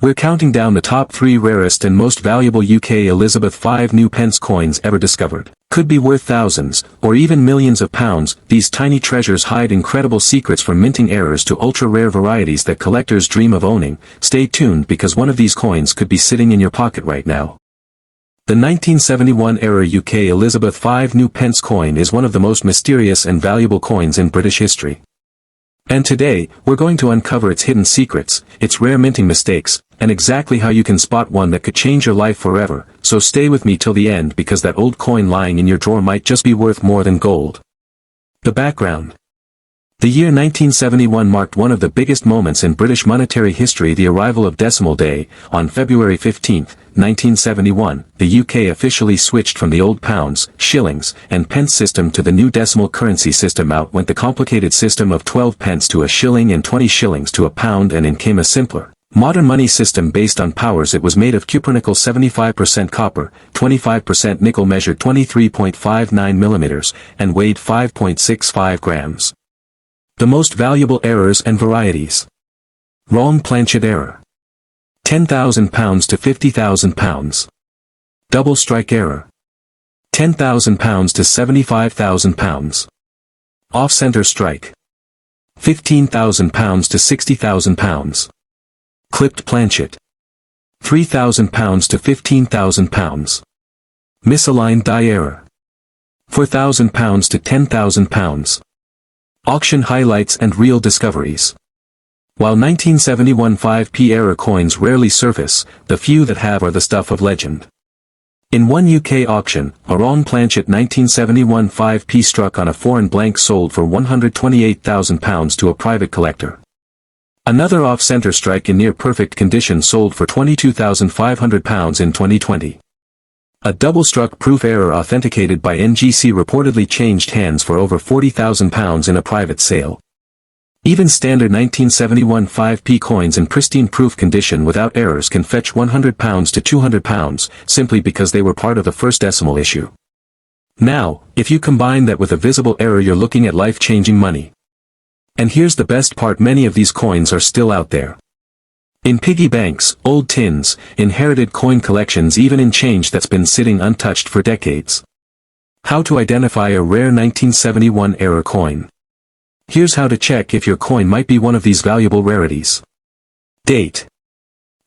We're counting down the top 3 rarest and most valuable UK Elizabeth V new pence coins ever discovered. Could be worth thousands, or even millions of pounds. These tiny treasures hide incredible secrets from minting errors to ultra-rare varieties that collectors dream of owning. Stay tuned because one of these coins could be sitting in your pocket right now. The 1971 era UK Elizabeth V new pence coin is one of the most mysterious and valuable coins in British history. And today, we're going to uncover its hidden secrets, its rare minting mistakes, and exactly how you can spot one that could change your life forever. So stay with me till the end because that old coin lying in your drawer might just be worth more than gold. The background. The year 1971 marked one of the biggest moments in British monetary history, the arrival of decimal day. On February 15, 1971, the UK officially switched from the old pounds, shillings, and pence system to the new decimal currency system. Out went the complicated system of 12 pence to a shilling and 20 shillings to a pound, and in came a simpler, modern money system based on powers. It was made of cupronickel, 75% copper, 25% nickel, measured 23.59 millimeters, and weighed 5.65 grams. The most valuable errors and varieties. Wrong planchet error. £10,000 to £50,000. Double strike error. £10,000 to £75,000. Off-center strike. £15,000 to £60,000. Clipped planchet. £3,000 to £15,000. Misaligned die error. £4,000 to £10,000. Auction highlights and real discoveries. While 1971 5p era coins rarely surface, the few that have are the stuff of legend. In one UK auction, a wrong planchet 1971 5p struck on a foreign blank sold for £128,000 to a private collector. Another off-center strike in near-perfect condition sold for £22,500 in 2020. A double-struck proof error authenticated by NGC reportedly changed hands for over £40,000 in a private sale. Even standard 1971 5p coins in pristine proof condition without errors can fetch £100 to £200, simply because they were part of the first decimal issue. Now, if you combine that with a visible error, you're looking at life-changing money. And here's the best part: many of these coins are still out there. In piggy banks, old tins, inherited coin collections, even in change that's been sitting untouched for decades. How to identify a rare 1971 era coin. Here's how to check if your coin might be one of these valuable rarities. Date.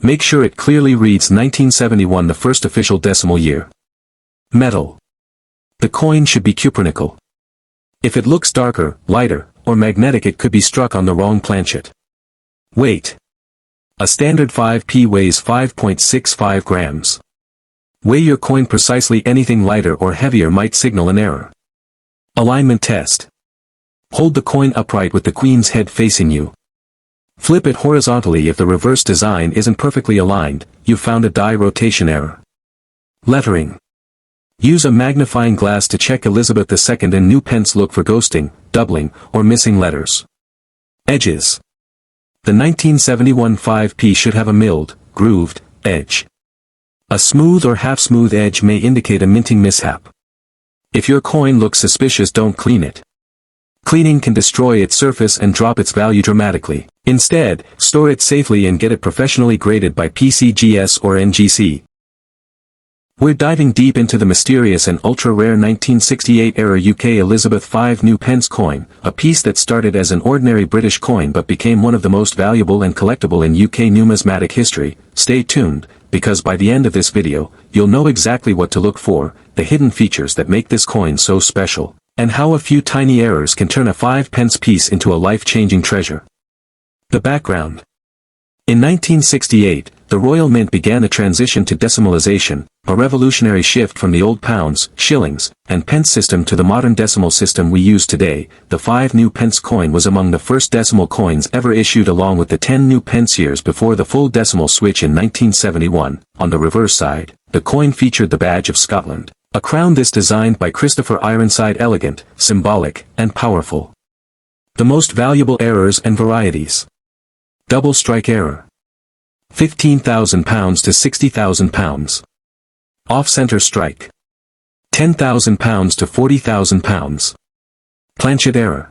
Make sure it clearly reads 1971, the first official decimal year. Metal. The coin should be cupronickel. If it looks darker, lighter, or magnetic, it could be struck on the wrong planchet. Weight. A standard 5p weighs 5.65 grams. Weigh your coin precisely. Anything lighter or heavier might signal an error. Alignment test. Hold the coin upright with the queen's head facing you. Flip it horizontally. If the reverse design isn't perfectly aligned, you've found a die rotation error. Lettering. Use a magnifying glass to check Elizabeth II and new pence. Look for ghosting, doubling, or missing letters. Edges. The 1971 5p should have a milled, grooved, edge. A smooth or half-smooth edge may indicate a minting mishap. If your coin looks suspicious, don't clean it. Cleaning can destroy its surface and drop its value dramatically. Instead, store it safely and get it professionally graded by PCGS or NGC. We're diving deep into the mysterious and ultra-rare 1968-era UK Elizabeth V new pence coin, a piece that started as an ordinary British coin but became one of the most valuable and collectible in UK numismatic history. Stay tuned, because by the end of this video, you'll know exactly what to look for, the hidden features that make this coin so special, and how a few tiny errors can turn a 5p piece into a life-changing treasure. The background. In 1968, the Royal Mint began a transition to decimalization, a revolutionary shift from the old pounds, shillings, and pence system to the modern decimal system we use today. The 5 new pence coin was among the first decimal coins ever issued, along with the 10 new pence years before the full decimal switch in 1971. On the reverse side, the coin featured the badge of Scotland, a crown this designed by Christopher Ironside, elegant, symbolic, and powerful. The most valuable errors and varieties. Double strike error. £15,000 to £60,000. Off-center strike. £10,000 to £40,000. Planchet error.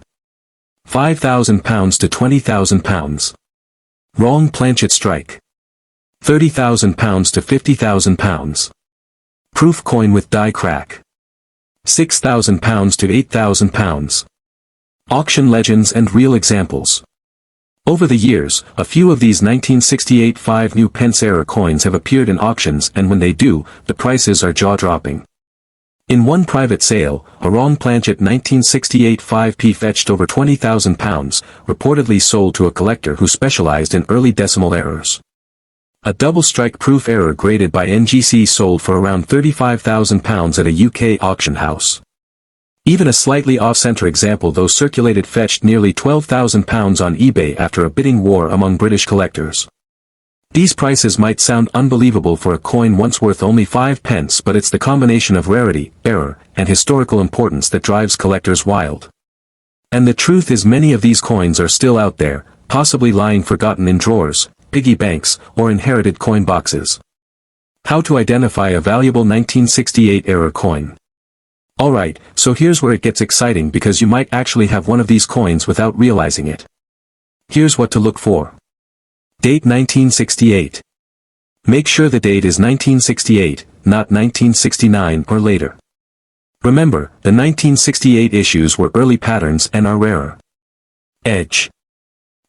£5,000 to £20,000. Wrong planchet strike. £30,000 to £50,000. Proof coin with die crack. £6,000 to £8,000. Auction legends and real examples. Over the years, a few of these 1968 5 new pence era coins have appeared in auctions, and when they do, the prices are jaw-dropping. In one private sale, a wrong planchet 1968 5p fetched over £20,000, reportedly sold to a collector who specialized in early decimal errors. A double strike proof error graded by NGC sold for around £35,000 at a UK auction house. Even a slightly off-center example though circulated fetched nearly £12,000 on eBay after a bidding war among British collectors. These prices might sound unbelievable for a coin once worth only 5 pence, but it's the combination of rarity, error, and historical importance that drives collectors wild. And the truth is many of these coins are still out there, possibly lying forgotten in drawers, piggy banks, or inherited coin boxes. How to identify a valuable 1968 era coin. Alright, so here's where it gets exciting because you might actually have one of these coins without realizing it. Here's what to look for. Date 1968. Make sure the date is 1968, not 1969 or later. Remember, the 1968 issues were early patterns and are rarer. Edge.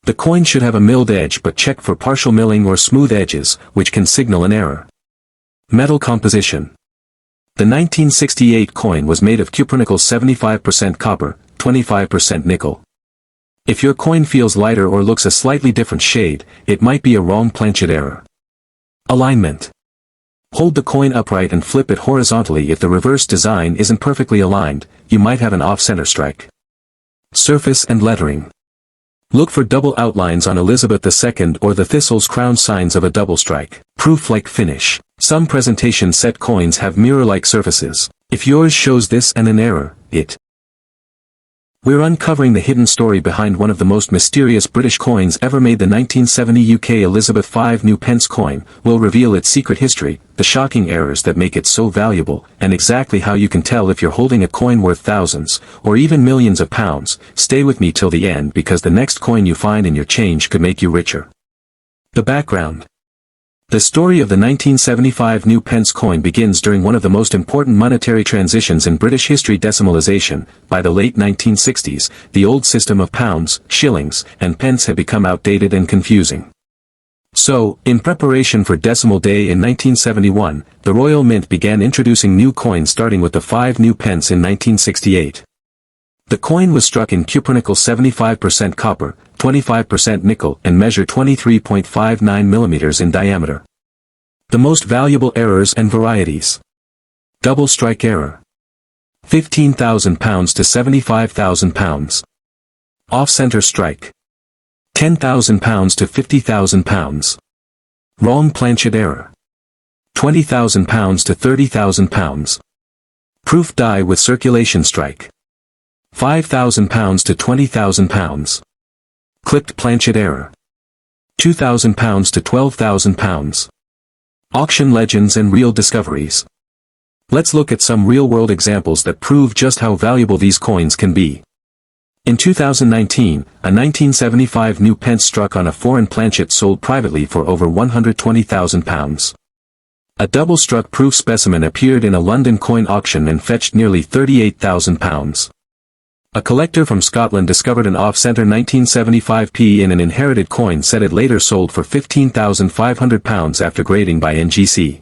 The coin should have a milled edge, but check for partial milling or smooth edges, which can signal an error. Metal composition. The 1968 coin was made of cupronickel 75% copper, 25% nickel. If your coin feels lighter or looks a slightly different shade, it might be a wrong planchet error. Alignment. Hold the coin upright and flip it horizontally. If the reverse design isn't perfectly aligned, you might have an off-center strike. Surface and lettering. Look for double outlines on Elizabeth II or the thistle's crown, signs of a double strike. Proof-like finish. Some presentation set coins have mirror-like surfaces. If yours shows this and an error, We're uncovering the hidden story behind one of the most mysterious British coins ever made. The 1970 UK Elizabeth V new pence coin will reveal its secret history, the shocking errors that make it so valuable, and exactly how you can tell if you're holding a coin worth thousands, or even millions of pounds. Stay with me till the end because the next coin you find in your change could make you richer. The background. The story of the 1975 new pence coin begins during one of the most important monetary transitions in British history, decimalization. By the late 1960s, the old system of pounds, shillings, and pence had become outdated and confusing. So, in preparation for Decimal Day in 1971, the Royal Mint began introducing new coins, starting with the 5 new pence in 1968. The coin was struck in cupronickel 75% copper, 25% nickel, and measured 23.59 mm in diameter. The most valuable errors and varieties. Double strike error. £15,000 to £75,000. Off-center strike. £10,000 to £50,000. Wrong planchet error. £20,000 to £30,000. Proof die with circulation strike. £5,000 to £20,000. Clipped planchet error. £2,000 to £12,000. Auction legends and real discoveries. Let's look at some real-world examples that prove just how valuable these coins can be. In 2019, a 1975 new pence struck on a foreign planchet sold privately for over £120,000. A double-struck proof specimen appeared in a London coin auction and fetched nearly £38,000. A collector from Scotland discovered an off-center 1975p in an inherited coin set. It later sold for £15,500 after grading by NGC.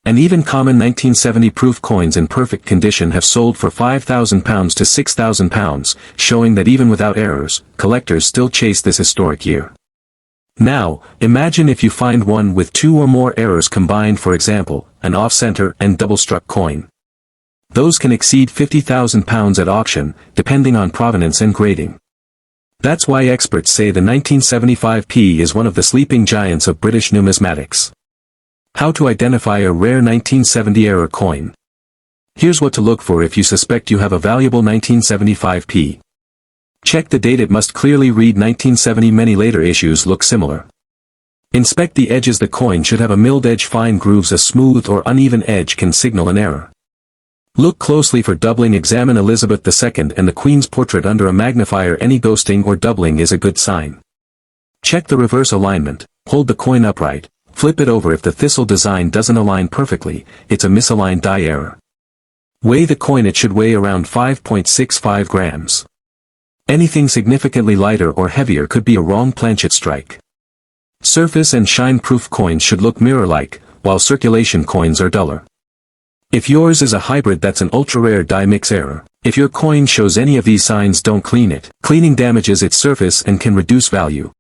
And even common 1970 proof coins in perfect condition have sold for £5,000 to £6,000, showing that even without errors, collectors still chase this historic year. Now, imagine if you find one with 2 or more errors combined, for example, an off-center and double-struck coin. Those can exceed £50,000 at auction, depending on provenance and grading. That's why experts say the 1975p is one of the sleeping giants of British numismatics. How to identify a rare 1970-era coin. Here's what to look for if you suspect you have a valuable 1975p. Check the date. It must clearly read 1970. Many later issues look similar. Inspect the edges. The coin should have a milled edge, fine grooves. A smooth or uneven edge can signal an error. Look closely for doubling. Examine Elizabeth II and the Queen's portrait under a magnifier. Any ghosting or doubling is a good sign. Check the reverse alignment. Hold the coin upright, Flip it over if the thistle design doesn't align perfectly, it's a misaligned die error. Weigh the coin. It should weigh around 5.65 grams. Anything significantly lighter or heavier could be a wrong planchet strike. Surface and shine-proof coins should look mirror-like, while circulation coins are duller. If yours is a hybrid, that's an ultra-rare die mix error. If your coin shows any of these signs, don't clean it. Cleaning damages its surface and can reduce value.